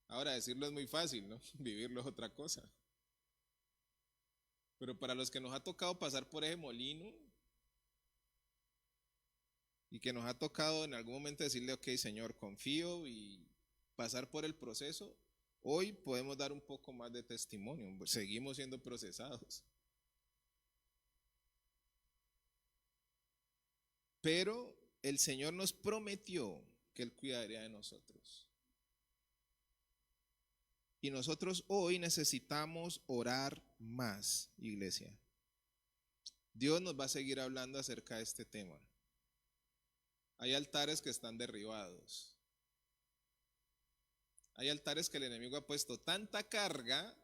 Ahora, decirlo es muy fácil, ¿no? Vivirlo es otra cosa. Pero para los que nos ha tocado pasar por ese molino y que nos ha tocado en algún momento decirle, ok, Señor, confío y pasar por el proceso, hoy podemos dar un poco más de testimonio. Seguimos siendo procesados. Pero el Señor nos prometió que Él cuidaría de nosotros. Y nosotros hoy necesitamos orar más, iglesia. Dios nos va a seguir hablando acerca de este tema. Hay altares que están derribados. Hay altares que el enemigo ha puesto tanta carga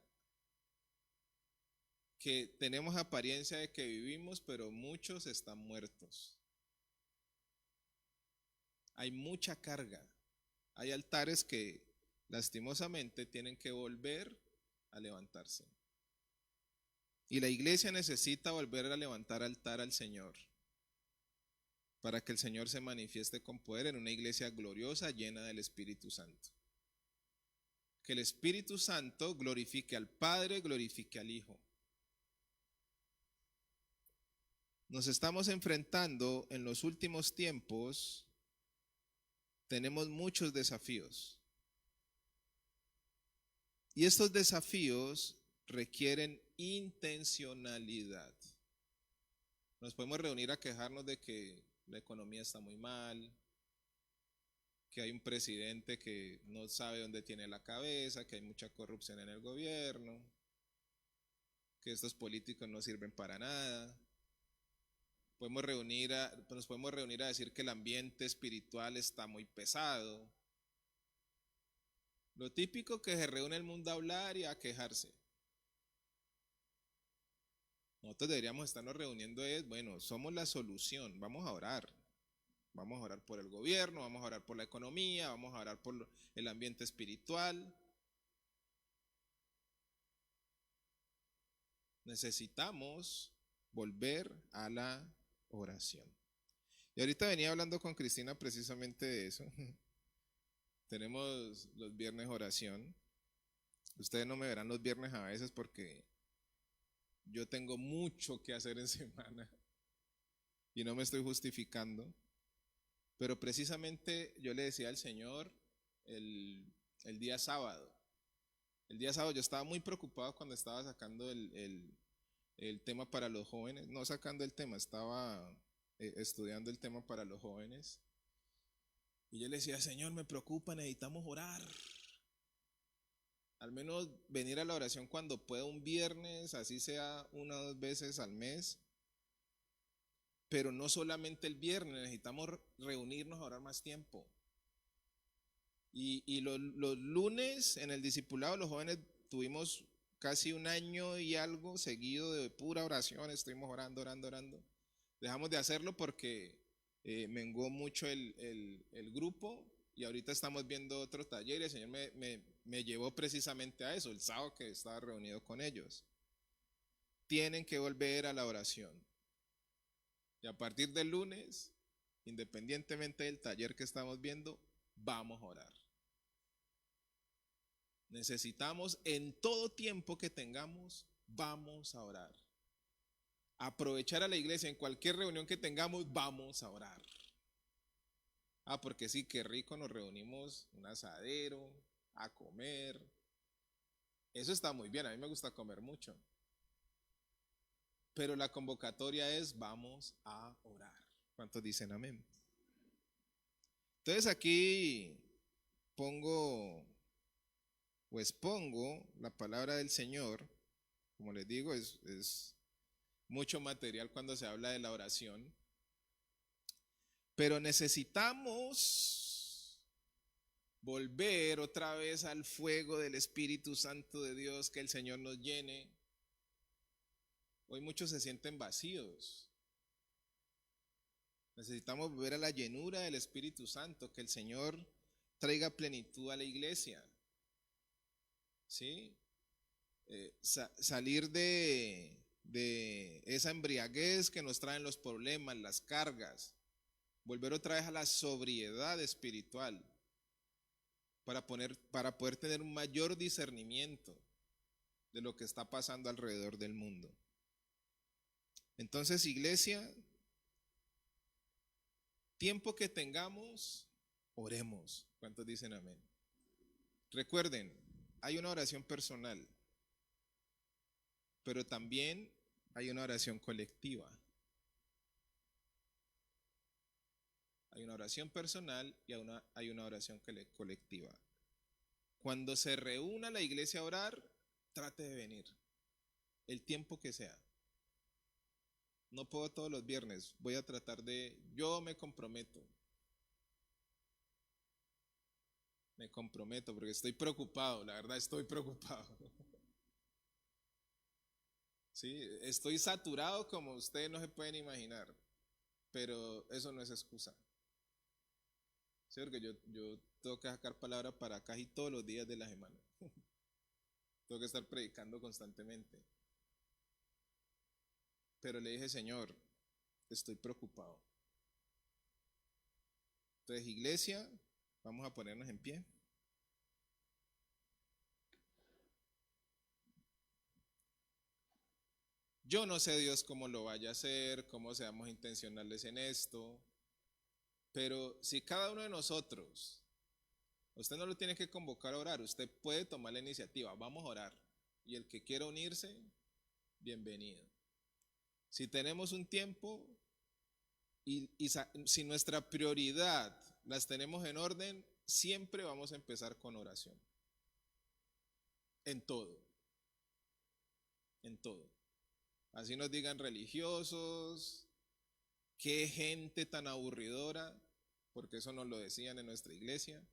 que tenemos apariencia de que vivimos, pero muchos están muertos. Hay mucha carga. Hay altares que lastimosamente tienen que volver a levantarse. Y la iglesia necesita volver a levantar altar al Señor para que el Señor se manifieste con poder en una iglesia gloriosa llena del Espíritu Santo. Que el Espíritu Santo glorifique al Padre, glorifique al Hijo. Nos estamos enfrentando en los últimos tiempos, tenemos muchos desafíos. Y estos desafíos requieren intencionalidad. Nos podemos reunir a quejarnos de que la economía está muy mal, que hay un presidente que no sabe dónde tiene la cabeza, que hay mucha corrupción en el gobierno, que estos políticos no sirven para nada. Nos podemos reunir a decir que el ambiente espiritual está muy pesado. Lo típico que se reúne el mundo a hablar y a quejarse. Nosotros deberíamos estarnos reuniendo bueno, somos la solución, vamos a orar. Vamos a orar por el gobierno, vamos a orar por la economía, vamos a orar por el ambiente espiritual. Necesitamos volver a la oración. Y ahorita venía hablando con Cristina precisamente de eso. Tenemos los viernes oración. Ustedes no me verán los viernes a veces porque yo tengo mucho que hacer en semana y no me estoy justificando. Pero precisamente yo le decía al Señor el día sábado. El día sábado yo estaba muy preocupado cuando estaba sacando el tema para los jóvenes. No sacando el tema, estaba estudiando el tema para los jóvenes. Y yo le decía, Señor, me preocupa, necesitamos orar. Al menos venir a la oración cuando pueda un viernes, así sea 1 o 2 veces al mes. Pero no solamente el viernes, necesitamos reunirnos a orar más tiempo. Y los lunes en el discipulado los jóvenes tuvimos casi 1 año y algo seguido de pura oración, estuvimos orando, orando, orando. Dejamos de hacerlo porque menguó mucho el grupo y ahorita estamos viendo otro taller y el Señor me llevó precisamente a eso, el sábado que estaba reunido con ellos. Tienen que volver a la oración. Y a partir del lunes, independientemente del taller que estamos viendo, vamos a orar. Necesitamos en todo tiempo que tengamos, vamos a orar. Aprovechar a la iglesia en cualquier reunión que tengamos, vamos a orar. Porque sí, qué rico, nos reunimos un asadero, a comer. Eso está muy bien, a mí me gusta comer mucho. Pero la convocatoria es, vamos a orar. ¿Cuántos dicen amén? Entonces aquí pongo o expongo la palabra del Señor. Como les digo, es mucho material cuando se habla de la oración. Pero necesitamos volver otra vez al fuego del Espíritu Santo de Dios, que el Señor nos llene. Hoy muchos se sienten vacíos. Necesitamos volver a la llenura del Espíritu Santo, que el Señor traiga plenitud a la iglesia. ¿Sí? Salir de esa embriaguez que nos traen los problemas, las cargas. Volver otra vez a la sobriedad espiritual para poder tener un mayor discernimiento de lo que está pasando alrededor del mundo. Entonces, iglesia, tiempo que tengamos, oremos. ¿Cuántos dicen amén? Recuerden, hay una oración personal, pero también hay una oración colectiva. Hay una oración personal y hay una oración colectiva. Cuando se reúna la iglesia a orar, trate de venir, el tiempo que sea. No puedo todos los viernes, voy a tratar yo me comprometo porque estoy preocupado, la verdad estoy preocupado. Sí, estoy saturado como ustedes no se pueden imaginar, pero eso no es excusa. Sí, porque yo tengo que sacar palabra para casi todos los días de la semana. Tengo que estar predicando constantemente. Pero le dije, Señor, estoy preocupado. Entonces, iglesia, vamos a ponernos en pie. Yo no sé Dios cómo lo vaya a hacer, cómo seamos intencionales en esto, pero si cada uno de nosotros, usted no lo tiene que convocar a orar, usted puede tomar la iniciativa, vamos a orar. Y el que quiera unirse, bienvenido. Si tenemos un tiempo y si nuestra prioridad las tenemos en orden, siempre vamos a empezar con oración. En todo. En todo. Así nos digan religiosos, qué gente tan aburridora, porque eso nos lo decían en nuestra iglesia,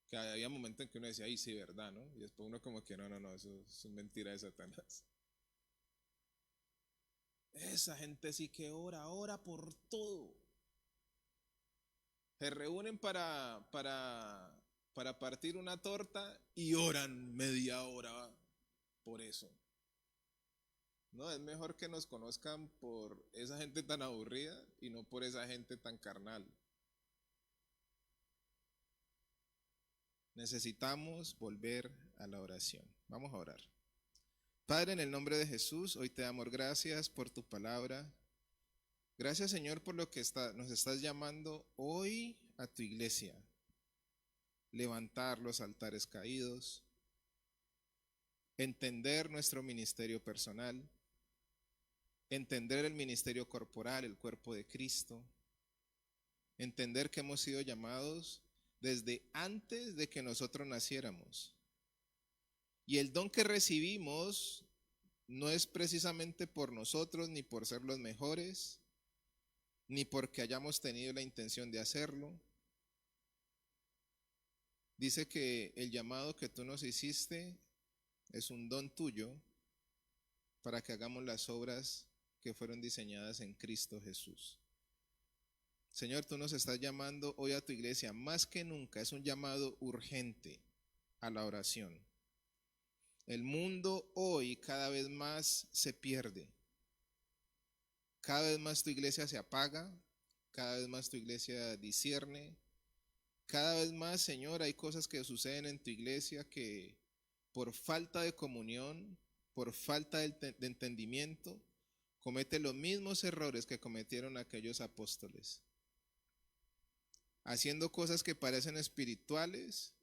que había momentos en que uno decía, ay, sí, verdad, ¿no? Y después uno como que no, eso es mentira de Satanás. Esa gente sí que ora por todo. Se reúnen para partir una torta y oran media hora por eso. No, es mejor que nos conozcan por esa gente tan aburrida y no por esa gente tan carnal. Necesitamos volver a la oración. Vamos a orar. Padre, en el nombre de Jesús, hoy te damos gracias por tu palabra. Gracias, Señor, por lo que nos estás llamando hoy a tu iglesia. Levantar los altares caídos, entender nuestro ministerio personal, entender el ministerio corporal, el cuerpo de Cristo, entender que hemos sido llamados desde antes de que nosotros naciéramos. Y el don que recibimos no es precisamente por nosotros, ni por ser los mejores, ni porque hayamos tenido la intención de hacerlo. Dice que el llamado que tú nos hiciste es un don tuyo para que hagamos las obras que fueron diseñadas en Cristo Jesús. Señor, tú nos estás llamando hoy a tu iglesia, más que nunca, es un llamado urgente a la oración. El mundo hoy cada vez más se pierde. Cada vez más tu iglesia se apaga, cada vez más tu iglesia discierne. Cada vez más, Señor, hay cosas que suceden en tu iglesia que por falta de comunión, por falta de entendimiento, cometen los mismos errores que cometieron aquellos apóstoles. Haciendo cosas que parecen espirituales,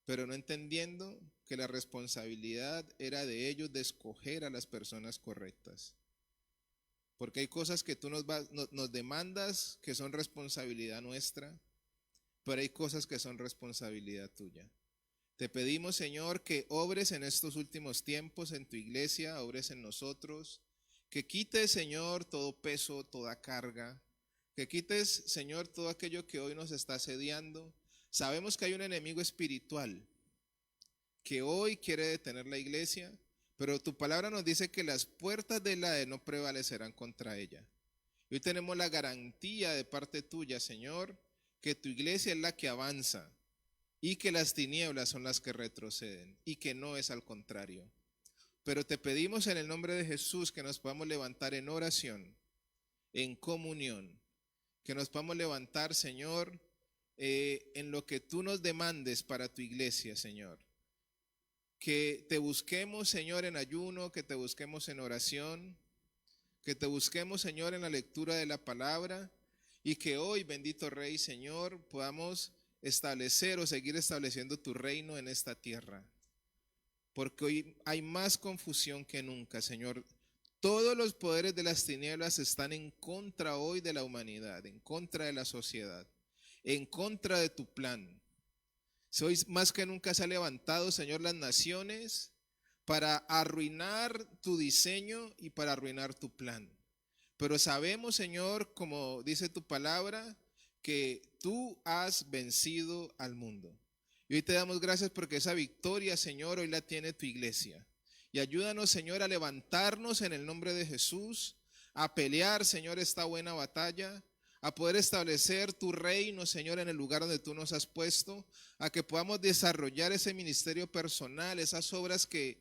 pero no entendiendo que la responsabilidad era de ellos de escoger a las personas correctas. Porque hay cosas que tú nos demandas que son responsabilidad nuestra, pero hay cosas que son responsabilidad tuya. Te pedimos, Señor, que obres en estos últimos tiempos en tu iglesia, obres en nosotros, que quites, Señor, todo peso, toda carga, que quites, Señor, todo aquello que hoy nos está asediando. Sabemos que hay un enemigo espiritual que hoy quiere detener la iglesia, pero tu palabra nos dice que las puertas del Hades no prevalecerán contra ella. Y hoy tenemos la garantía de parte tuya, Señor, que tu iglesia es la que avanza y que las tinieblas son las que retroceden y que no es al contrario. Pero te pedimos en el nombre de Jesús que nos podamos levantar en oración, en comunión, que nos podamos levantar, Señor, en lo que tú nos demandes para tu iglesia, Señor. Que te busquemos, Señor, en ayuno, que te busquemos en oración, que te busquemos, Señor, en la lectura de la palabra, y que hoy, bendito Rey, Señor, podamos establecer o seguir estableciendo tu reino en esta tierra. Porque hoy hay más confusión que nunca, Señor. Todos los poderes de las tinieblas están en contra hoy de la humanidad, en contra de la sociedad, en contra de tu plan. Hoy más que nunca se ha levantado, Señor, las naciones para arruinar tu diseño y para arruinar tu plan. Pero sabemos, Señor, como dice tu palabra, que tú has vencido al mundo. Y hoy te damos gracias porque esa victoria, Señor, hoy la tiene tu iglesia. Y ayúdanos, Señor, a levantarnos en el nombre de Jesús, a pelear, Señor, esta buena batalla, a poder establecer tu reino, Señor, en el lugar donde tú nos has puesto, a que podamos desarrollar ese ministerio personal, esas obras que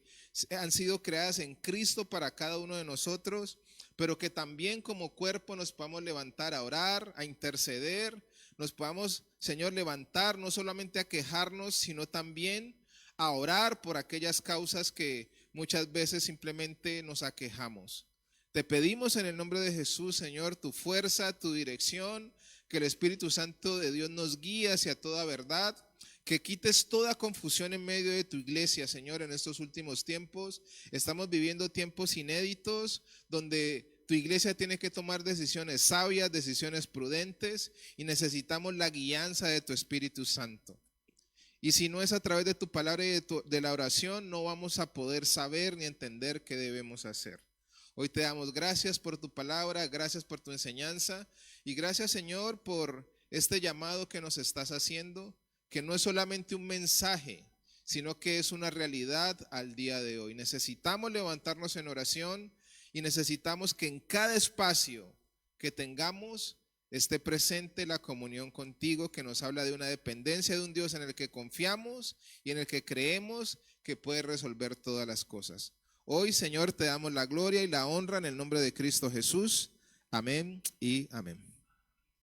han sido creadas en Cristo para cada uno de nosotros, pero que también como cuerpo nos podamos levantar a orar, a interceder, nos podamos, Señor, levantar no solamente a quejarnos, sino también a orar por aquellas causas que muchas veces simplemente nos aquejamos. Te pedimos en el nombre de Jesús, Señor, tu fuerza, tu dirección, que el Espíritu Santo de Dios nos guíe hacia toda verdad, que quites toda confusión en medio de tu iglesia, Señor, en estos últimos tiempos. Estamos viviendo tiempos inéditos donde tu iglesia tiene que tomar decisiones sabias, decisiones prudentes, y necesitamos la guianza de tu Espíritu Santo. Y si no es a través de tu palabra y de la oración, no vamos a poder saber ni entender qué debemos hacer. Hoy te damos gracias por tu palabra, gracias por tu enseñanza y gracias, Señor, por este llamado que nos estás haciendo, que no es solamente un mensaje, sino que es una realidad al día de hoy. Necesitamos levantarnos en oración y necesitamos que en cada espacio que tengamos esté presente la comunión contigo, que nos habla de una dependencia de un Dios en el que confiamos y en el que creemos que puede resolver todas las cosas. Hoy, Señor, te damos la gloria y la honra en el nombre de Cristo Jesús. Amén y amén.